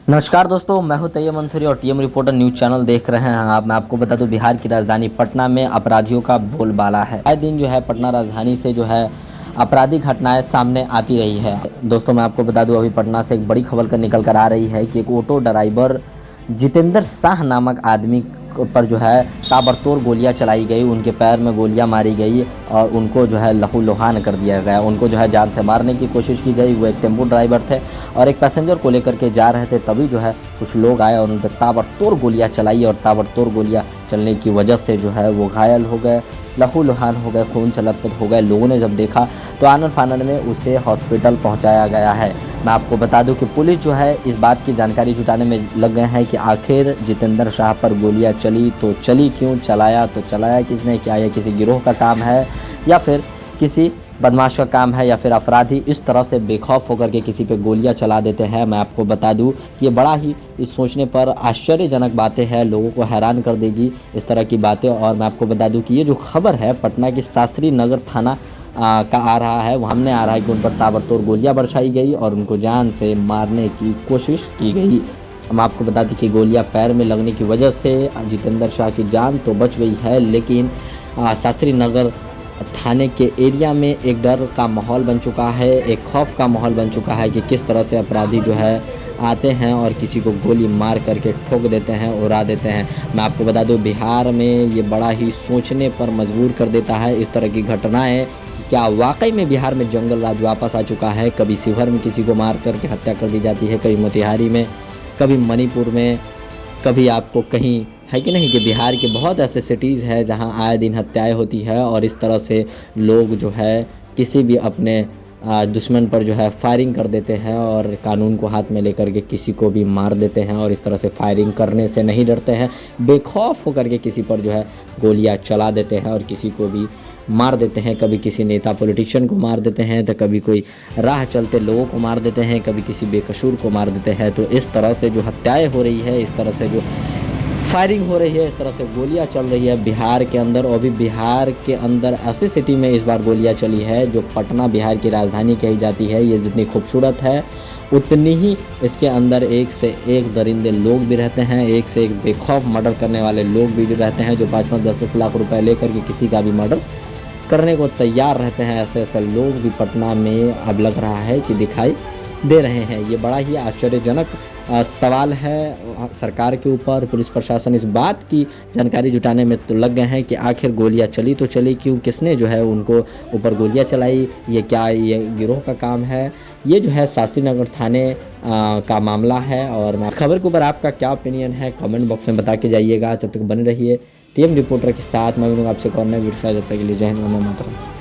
नमस्कार दोस्तों, मैं हूं तैयब मंसूरी और टीएम रिपोर्टर न्यूज़ चैनल देख रहे हैं आप। मैं आपको बता दूं, बिहार की राजधानी पटना में अपराधियों का बोलबाला है। आए दिन जो है पटना राजधानी से जो है आपराधिक घटनाएं सामने आती रही है। दोस्तों मैं आपको बता दूं, अभी पटना से एक बड़ी खबर कर निकल कर आ रही है कि एक ऑटो ड्राइवर जितेंद्र शाह नामक आदमी पर जो है ताबड़तोड़ गोलियां चलाई गई, उनके पैर में गोलियां मारी गई और उनको जो है लहूलुहान कर दिया गया। उनको जो है जान से मारने की कोशिश की गई। वो एक टेम्पो ड्राइवर थे और एक पैसेंजर को लेकर के जा रहे थे, तभी जो है कुछ लोग आए और उन पर ताबड़तोड़ गोलियां चलाई और ताबड़तोड़ गोलियां चलने की वजह से जो है वो घायल हो गए, लहूलुहान हो गए, खून से लथपथ हो गए। लोगों ने जब देखा तो आनन फानन में उसे हॉस्पिटल पहुंचाया गया है। मैं आपको बता दूं कि पुलिस जो है इस बात की जानकारी जुटाने में लग गए हैं कि आखिर जितेंद्र शाह पर गोलियां चली तो चली क्यों, चलाया तो चलाया किसने, क्या यह किसी गिरोह का काम है या फिर किसी बदमाश का काम है या फिर अपराधी इस तरह से बेखौफ होकर के किसी पे गोलियां चला देते हैं। मैं आपको बता दूं कि ये बड़ा ही इस सोचने पर आश्चर्यजनक बातें हैं, लोगों को हैरान कर देगी इस तरह की बातें। और मैं आपको बता दूं कि ये जो खबर है पटना की शास्त्री नगर थाना का आ रहा है, वो हमने आ रहा है कि उन पर ताबड़तोड़ गोलियां बरसाई गई और उनको जान से मारने की कोशिश की गई। हम आपको बता दें कि गोलियां पैर में लगने की वजह से जितेंद्र शाह की जान तो बच गई है, लेकिन शास्त्री नगर थाने के एरिया में एक डर का माहौल बन चुका है, एक खौफ का माहौल बन चुका है कि किस तरह से अपराधी जो है आते हैं और किसी को गोली मार करके ठोक देते हैं, उड़ा देते हैं। मैं आपको बता दूं, बिहार में ये बड़ा ही सोचने पर मजबूर कर देता है इस तरह की घटनाएं। क्या वाकई में बिहार में जंगल राज वापस आ चुका है? कभी शिवहर में किसी को मार करके हत्या कर दी जाती है, कभी मोतिहारी में, कभी मणिपुर में, कभी आपको कहीं है कि नहीं कि बिहार के बहुत ऐसे सिटीज़ हैं जहां आए दिन हत्याएं होती है और इस तरह से लोग जो है किसी भी अपने दुश्मन पर जो है फायरिंग कर देते हैं और कानून को हाथ में लेकर के किसी को भी मार देते हैं और इस तरह से फायरिंग करने से नहीं डरते हैं, बेखौफ होकर के किसी पर जो है गोलियां चला देते हैं और किसी को भी मार देते हैं। कभी किसी नेता पॉलिटिशियन को मार देते हैं तो कभी कोई राह चलते लोगों को मार देते हैं, कभी किसी बेकसूर को मार देते हैं। तो इस तरह से जो हत्याएं हो रही है, इस तरह से जो फायरिंग हो रही है, इस तरह से गोलियां चल रही है बिहार के अंदर, और भी बिहार के अंदर ऐसी सिटी में इस बार गोलियां चली है जो पटना बिहार की राजधानी कही जाती है। ये जितनी खूबसूरत है उतनी ही इसके अंदर एक से एक दरिंदे लोग भी रहते हैं, एक से एक बेखौफ मर्डर करने वाले लोग भी जो रहते हैं, जो 5-5, 10-10 लाख रुपए लेकर के किसी का भी मर्डर करने को तैयार रहते हैं। ऐसे ऐसे लोग भी पटना में अब लग रहा है कि दिखाई दे रहे हैं। ये बड़ा ही आश्चर्यजनक सवाल है सरकार के ऊपर। पुलिस प्रशासन इस बात की जानकारी जुटाने में तो लग गए हैं कि आखिर गोलियां चली तो चली क्यों, किसने जो है उनको ऊपर गोलियां चलाई, ये क्या ये गिरोह का काम है? ये जो है शास्त्री नगर थाने का मामला है। और इस खबर के ऊपर आपका क्या ओपिनियन है कमेंट बॉक्स में बता के जाइएगा। जब तक बने रहिए टीएम रिपोर्टर के साथ, मैं आपसे कॉर्नर वीडियो। जब तक के लिए जय हिंद, वंदे मातरम।